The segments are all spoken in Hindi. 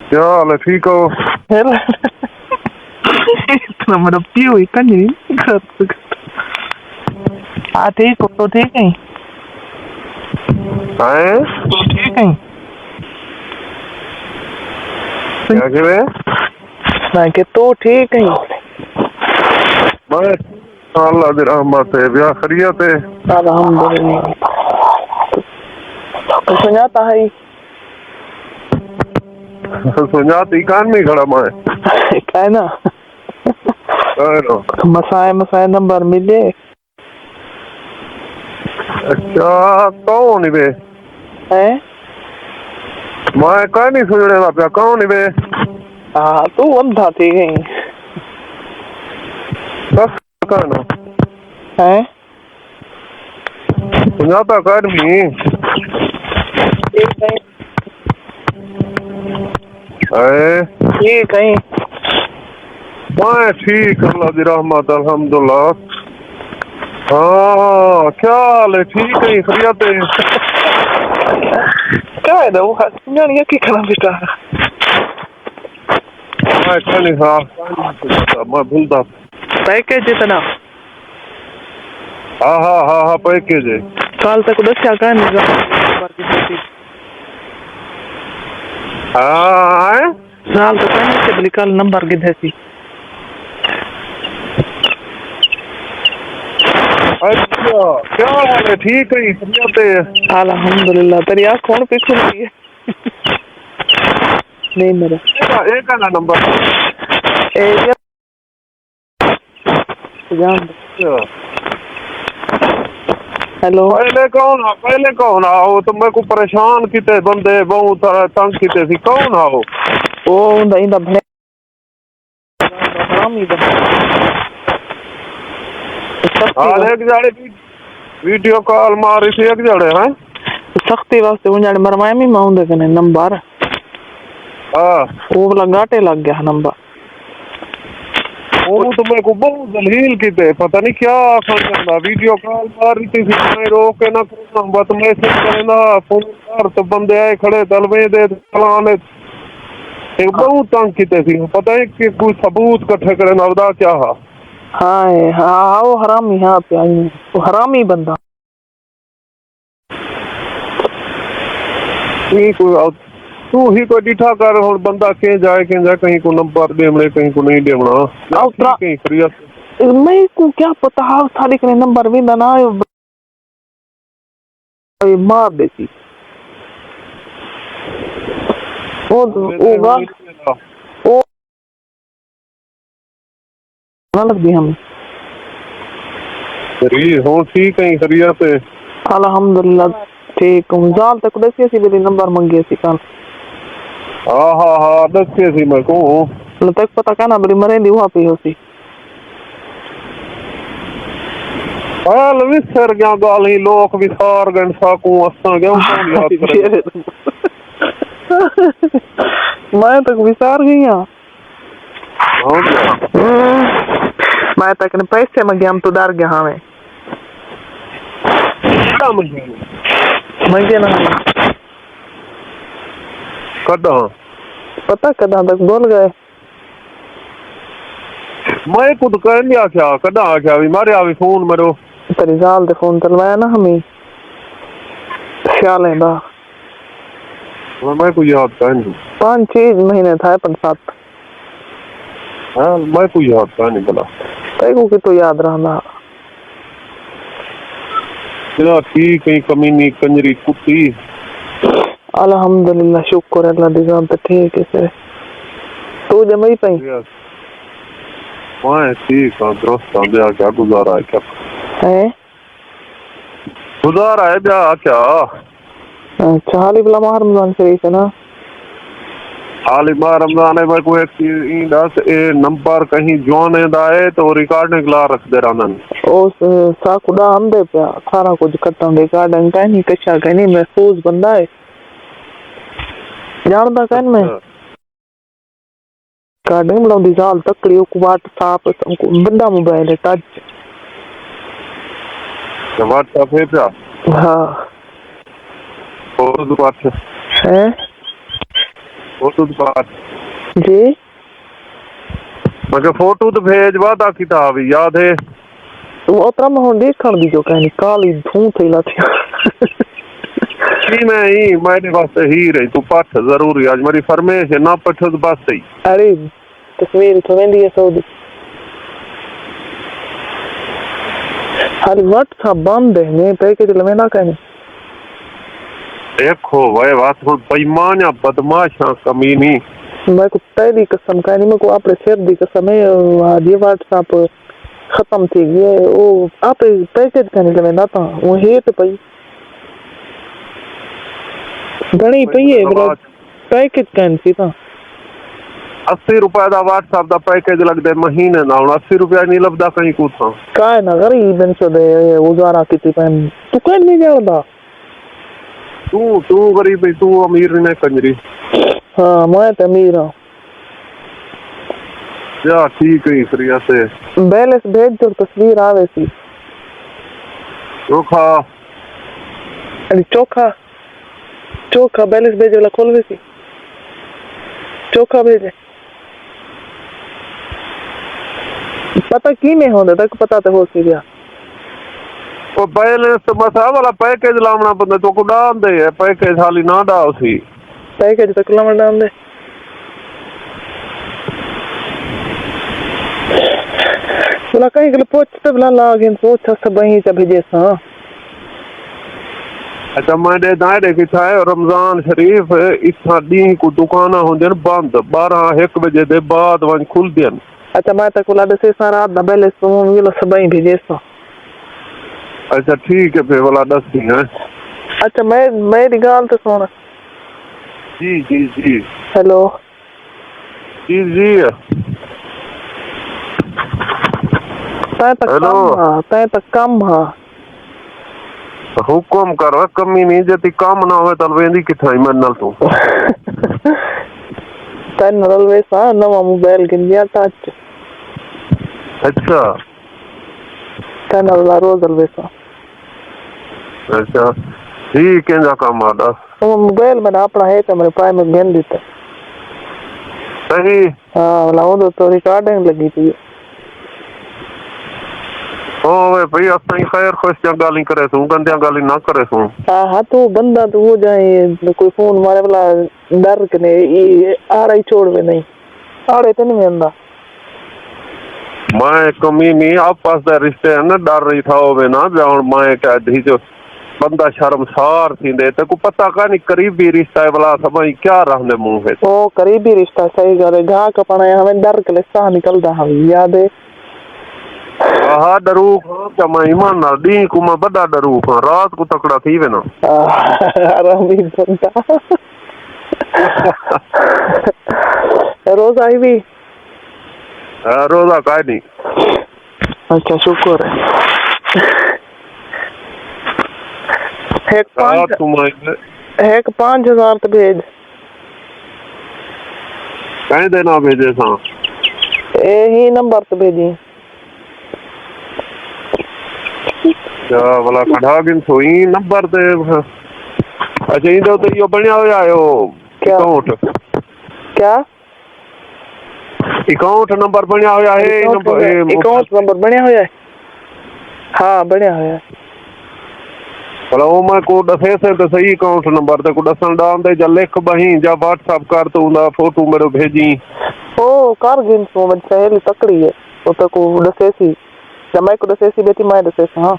क्या हाल है? ठीक हो? इतना मेरा पियो ही कंजरी हाँ ठीक हो तो ठीक है तो ठीक है क्या कह रहे? मैं के तो ठीक है मैं अल्लाह दी रहमत है ब्याह खैरियत है अल्हम्दुलिल्लाह तो सुनाता है सुनाती कान में खड़ा मैं क्या है ना मसाए नंबर मिले अच्छा कौन बे हैं मैं कहीं नहीं सुनने वाला पे कौन बे हाँ तू अंधा थी गई बस कहना हैं सुनाता कान में ठीक है मैं ठीक अल्लाह दी रहमत अल्हम्दुलिल्लाह। हाँ क्या हाल है? ठीक है खैरियत है? क्या है ना वो हंसने की खड़ा बेटा मैं कहनी हाँ मैं भूलता पैकेज इतना हाँ पैकेज है साल तक दस्या का नहीं हाँ साल तक नहीं से कल नंबर गिधे सी अच्छा क्या हाल है? ठीक है खैरियत है? अल्हम्दुलिल्लाह तेरी आँख कौन पे खुल रही है नहीं मेरा एक आना नंबर हेलो पहले कौन आओ तो मेरे को परेशान किते बंदे बहुत तंग किते सी कौन आओ ओ दई दबने हम इधर हाल एक जाड़े वीडियो कॉल मारी थी एक जाड़े हैं सख्ती वास्ते उन जाड़े मरवाए में माउंदे कने नंबर हाँ वो वाला गाटे लग गया नंबर वो तो मेरे को बहुत दलील किते पता नहीं क्या करना वीडियो कॉल मारी थी मैं रोक के ना करना बस मैसेज करना फोन कर तो बंदे आए खड़े दलवे दे फलाने एक बहुत तंग किते थी पता है कि कोई सबूत इकट्ठे करना बता क्या हा हाँ वो हरामी यहाँ पे आई वो हरामी बंदा तू ही कोई डिठा कर और बंदा के जाए कहीं को नंबर देवने कहीं को नहीं देवना कहीं खैरियत मैं को क्या पता हाउ थारी के नंबर भी ना मार देती वो गलत भी हम हो ठीक है खैरियत है? अल्हम्दुलिल्लाह ठीक हूँ जाल तक दसिए सी मेरी नंबर मंगे सी कल हाँ दसिए सी मैं को तक पता कहना बड़ी मरेंदी वहाँ पे होती हाल विसर गया गाली लोक विसार गन साकू असा गया कौन याद करे मैं तक विसार गई हां मैं तक ने पैसे में गया हम तो डर गया हाँ मैं ना कदा पता कदा तक बोल गए मैं खुद कह लिया क्या कदा क्या भी मारे आवी फोन मरो तेरी जाल दे फोन तलवाया ना हमें ख्याल है दा मैं को याद कर नहीं 5-6 महीने था 5-7 हाँ मैं को याद कर नहीं भला तेको की तो याद रहना तेरा ठीक कहीं कमी नहीं कंजरी कुत्ती अल्हम्दुलिल्लाह शुक्र है अल्लाह दी जान तो ठीक है फिर तू जमई पई मैं ठीक हूँ दोस्त ब्याह क्या गुजारा है क्या है गुजारा है ब्याह क्या अच्छा हाली बिला माह रमजान शरीफ है ना हाली माह रमजान है मैं को एक चीज दस ए नंबर कहीं जोने दा है तो रिकॉर्डिंग ला रख दे रहा ओ सा खुदा हम दे पे सारा कुछ कटन रिकॉर्डिंग का नहीं कच्चा का नहीं महफूज बंदा है जानदा कन मैं रिकॉर्डिंग बुलांदी जाल तकड़ी को व्हाट्सएप बंदा मोबाइल है टच व्हाट्सएप है क्या हाँ और बात है फोटो तो बात जी मैं फोटो तो भेज वादा किताब याद है ओतरा में हुन देखण दी जो कहनी काली धूं थईला थी की मैं ही मेरे वास्ते ही रही तू पठ जरूरी आज मेरी फरमाइश है ना पठ तो बस सही अरे तस्वीर तो वेंदी है सऊदी हर WhatsApp बंद है मैं पैकेज लवेना कहनी देखो भाई बात हो बेईमान या बदमाश कमीनी मैं को तेरी कसम कहनी मैं को अपने सिर दी कसम है आज ये WhatsApp खत्म थी गया वो आप पैकेज कहनी लवेना था वो है तो पई घणी पई है पैकेज कहनी थी था 80 रुपए का WhatsApp का पैकेज लगदे महीने ना 80 रुपया नहीं लभदा कहीं को था काय ना गरीब इंसान दे गुजारा किती पैन तू कहीं नहीं जानदा तू गरीब है तू अमीर ने कंजरी हाँ मैं तो अमीर हूँ या ठीक है फ्रिया से बैलेंस भेज जो तस्वीर आवे सी चोखा अरे चोखा बैलेंस भेजे वाला खोलवे सी चोखा भेजे पता की में होंदा तक पता तो हो सी गया वो बैलेंस मसा वाला पैकेज लावना बंदे तो को डाल दे है पैकेज हाली ना डाल सी पैकेज तक लावना डाल दे बोला कहीं के पोचते बला लागिन पोच सब वहीं से भेजे सा अच्छा मैंने दायरे की था रमजान शरीफ इतना दी को दुकाना होंदे बंद 12-1 बजे दे बाद वन खुल देन अच्छा मैं तक बोला दसे सारा दा बैलेंस तो मिलो सब वहीं भेजे सा अच्छा ठीक है फिर वाला 10 दिन है अच्छा मैं मेरी गाल तो सुन जी हेलो जी तै तक कम हां हुकुम कर कमी नहीं जति काम ना होवे तल वेंदी किथा मन नल तू तै नल वैसा नवा मोबाइल गिन दिया टच अच्छा तै नल रोज वैसा अच्छा ठीक है जा काम आदा वो मोबाइल में अपना है तो मेरे पाए में गिन देता सही हां वाला वो तो रिकॉर्डिंग लगी थी ओ वे भाई असाई खैर खुश गाली करे सू गंदिया गाली ना करे सू हां तो बंदा तो हो जाए कोई फोन मारे वाला डर के ने आड़ा ही छोड़वे नहीं आड़े तो नहीं आंदा मैं कमी नहीं आपस दे रिश्ते है ना डर रही था होवे ना जान मैं क्या धी जो बंदा शर्मसार थींदे ते को पता का नहीं करीबी रिश्ता है वाला समझ क्या रहने मुंह है ओ करीबी रिश्ता सही करे घा कपना हमें डर के लिस्सा निकलदा है याद है हाँ डरू क्या मैं ईमान ना दी को मैं बड़ा डरू रात को तकड़ा थी वे ना आरामी बंदा रोज आई भी रोजा काय नहीं अच्छा शुक्र है एक 5,000 तो भेज कहीं देना भेजे सा यही नंबर तो भेजी क्या वाला कढ़ा गिन सोई नंबर दे अच्छा इंदो तो यो बनया हो आयो क्या अकाउंट नंबर बनया हो है अकाउंट नंबर बनया हो है हां बनया हो है भला वो मैं को दसे से तो सही अकाउंट नंबर ते को दसन डाल दे जा लिख बही जा WhatsApp कर तो उंदा फोटो मेरे भेजी ओ कर गिन तो मैं सहेली तकड़ी है तो तक को दसे सी जब मैं को दसे सी बेटी मैं दसे हां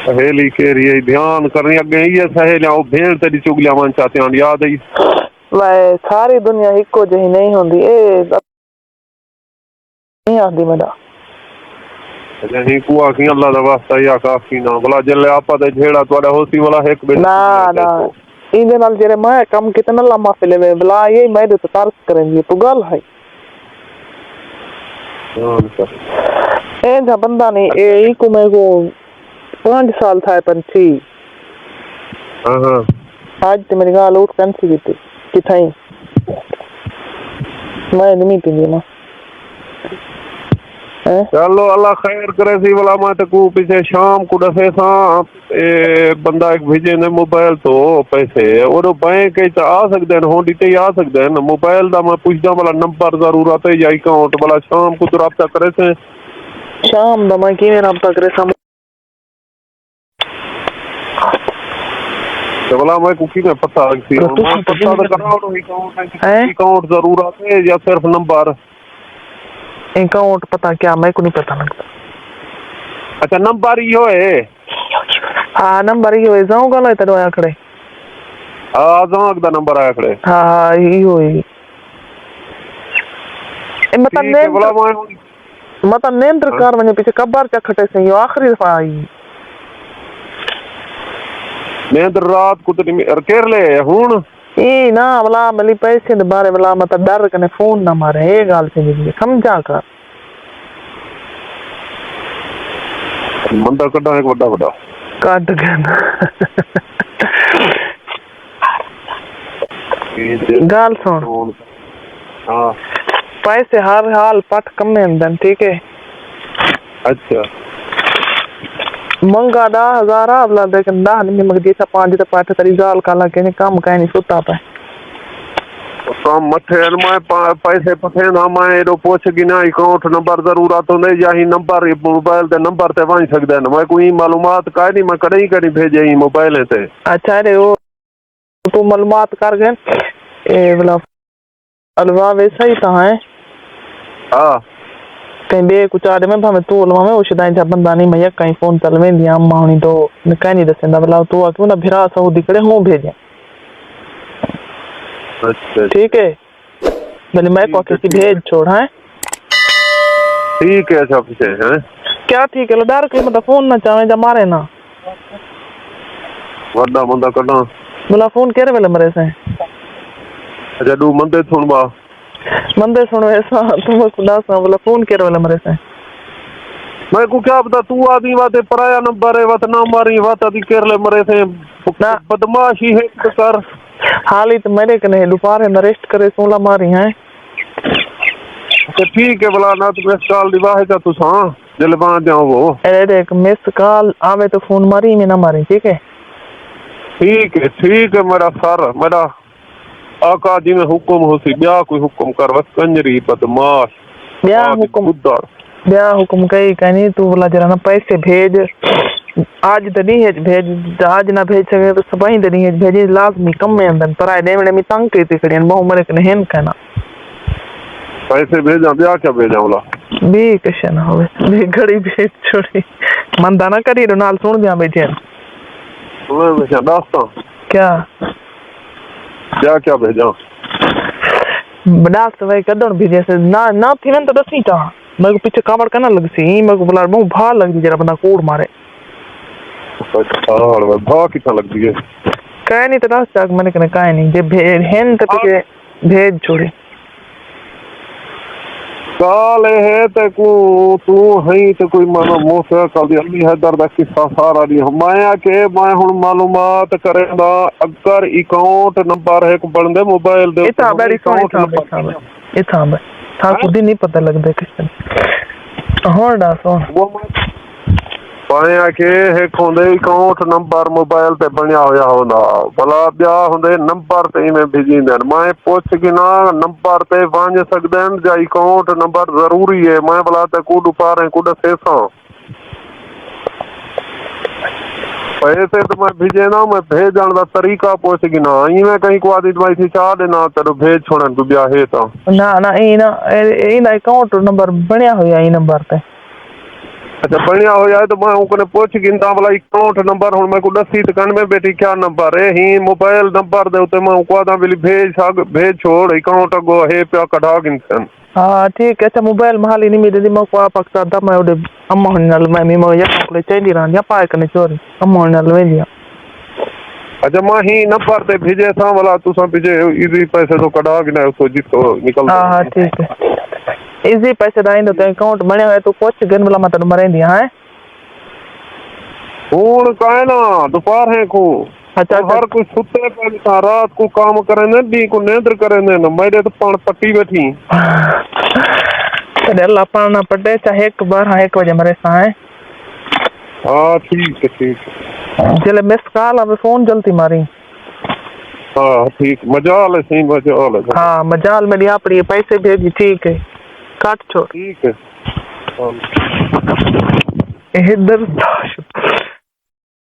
सहेली के लिए ध्यान करनी अगे ये सहेलियां ओ भेड़ तेरी चुगलियां वन चाहते हैं याद है मैं सारी दुनिया इको जही नहीं होंदी ए नहीं आंदी मेरा नहीं कुआ की अल्लाह दा वास्ता या काफी ना भला जले आपा दे झेड़ा तोड़ा होसी वाला एक बेट ना इंदे नाल जेरे मैं कम कितना लम्मा फिले में भला ये मैं तो तारस करेंगे तो गल है ए जा बंदा नहीं ए को मैं को 5 साल था पंछी हां आज ते मेरी गाल उठ कैंसी की थी किथाई मैं नहीं पीनी ना चलो अल्लाह खैर करे सी वाला मैं तो को पीछे शाम को दफे सा बंदा एक भेजे ने मोबाइल तो पैसे और बैंक आ सकते हैं होंडी ते आ सकते हैं मोबाइल दा मैं पूछदा वाला नंबर जरूरत है या अकाउंट वाला शाम को तो राब्ता करे से शाम दा मैं किवें राब्ता करे सा तो वाला मैं को की पता सी पता तो कराओ अकाउंट जरूरत है या सिर्फ नंबर अकाउंट पता क्या मैं को नहीं पता लगता। अच्छा नंबर ही है हाँ नंबर ही है जाऊं गला तो आया खड़े हाँ जाऊं दा नंबर आया खड़े हाँ ही होई ए मतलब नेंद्र कार वने पीछे कबार चखटे से यो आखिरी दफा आई नेंद्र रात को तो केर ले हुन ए ना वाला मली पैसे दे बारे वाला मत डर कने फोन ना मारे ए गाल से जी समझा कर मंदा कड्डा एक बड़ा बड़ा काट गया गाल सुन हाँ पैसे हर हाल पट कम अंदर ठीक है अच्छा मंगा 10,000 आवला लेकिन 10 नहीं मग दिया 5 तो पाठ तरी जाल काला के काम काहे नहीं सुता पे काम मथे मैं पैसे पथे ना मैं एडो पूछ गिना अकाउंट नंबर जरूरत होंदे या ही नंबर मोबाइल ते नंबर ते वही सकदे न मैं कोई मालूमात काहे नहीं मैं कदे ही भेजे ही मोबाइल ते अच्छा रे वो तू मालूमात कर गए ए वाला अलवा वैसा ही था है हां कहीं बे कुछ आड़े में भावे तू अलवा में उशदा जा बंदा नहीं मैं कहीं फोन चलवे दिया अम्मा हुनी तो कहीं नहीं दसेंदा वाला तू क्यों ना भिरा सऊदी कड़े हूं भेजे अच्छा ठीक है भले मैं को किसी भेज छोड़ है ठीक है सब से हैं क्या ठीक है लडार के मतलब फोन ना चाहे जा मारे ना वड्डा बंदा कड़ा बोला फोन केरे वेले मरे से अच्छा दू मंदे सुनबा मंदे सुनो ऐसा तुम खुदा सा बोला फोन केरे वेले मरे से मैं को क्या पता तू आदमी बाते पराया नंबर है वत ना मारी वत आदि केरले मरे से बदमाशी है कर हाली तो मेरे कने दोपहर में अरेस्ट करे सोला मारी हैं तो ठीक है बोला ना तो मिस कॉल दिवा है तू सा जलवा जाओ वो अरे देख मिस कॉल आवे तो फोन मारी में ना मारी ठीक है मेरा सर मेरा आका जी में हुक्म हो सी ब्याह कोई हुक्म कर बस कंजरी बदमाश ब्याह हुक्म कई कहनी तू बोला जरा ना पैसे भेज आज तो नहीं है भेज आज ना भेज सके तो सबाई तो नहीं है भेजे लाजमी कम में अंदर पर आए देवड़े में तंग करती खड़ी बहु मरे कने हेन कहना पैसे भेजा ब्याह क्या भेजा बोला बी कशन होवे बी घड़ी भेज छोड़ी मंदा ना करी रो नाल सुन जा बैठे मैं भेजा दास्ता क्या भेजा बड़ा सवाई कदन भेजे से ना थी न तो दसी ता मैं को पीछे कावड़ करना लग सी मैं को बोला बहु भा लग जरा बंदा कोड़ मारे और भा कितना लग दिए काहे नहीं तो दस तक मैंने कने काहे नहीं जे भेज हेन तो पीछे भेज छोड़ी काल है ते को तू है तो कोई मानो मोसे कल दी अली है दर्द की सारा दी माया के मैं हुन मालूमात करेंदा अगर अकाउंट नंबर है को बंदे मोबाइल दे इता बड़ी सोनी इता था खुद ही नहीं पता लगदा किस और डा सो वो पाया के है खोंदे अकाउंट नंबर मोबाइल ते बनया होया होंदा भला ब्या होंदे नंबर ते में भेजिंदे मैं पूछ गिना नंबर ते वांज सकदे जा अकाउंट नंबर जरूरी है मैं भला ते कुड पारे कुड सेसा पैसे तो मैं भेजे ना मैं भेजण दा तरीका पूछ गिना ई में कहीं को आदि भाई थी चाह देना तो भेज छोड़न तू ब्या है तो ना ई ना अकाउंट नंबर बनया होया ई नंबर ते अच्छा बढ़िया हो जाए तो मैं उनने पूछ गिनता वाला अकाउंट नंबर हुन मैं को दसी तकन में बेटी क्या नंबर है ही मोबाइल नंबर दे उते मैं को दा बिली भेज छोड़ अकाउंट गो है पे कढा गिनसन हां ठीक है अच्छा मोबाइल माली नहीं मिले मैं को पक्का दा मैं ओडे अम्मा हनल मैं मो या को चली रहा या पाए कने चोरी अम्मा हनल वे दिया अच्छा मैं ही नंबर ते भेजे था वाला तू सा भेजे इजी पैसे तो कढा गिना तो जितो निकल हां ठीक है इजी पैसे दाइन तो अकाउंट बने हुए तो कुछ गन वाला मत मरे दिया है हुन काहे ना दोपहर है को अच्छा हर कोई सुते पे रात को काम करे ने दी को नेंद्र करे ने मेरे तो पान पट्टी बैठी तेरे अल्लाह पाना पड़े चाहे एक बार हाँ 1 बजे मरे साए हाँ ठीक है जले मिस कॉल अब फोन जल्दी मारी हाँ ठीक मजाल है सही मजाल है हाँ मजाल मेरी अपनी पैसे भेजी ठीक है काट छोड़ ठीक है हाँ। इधर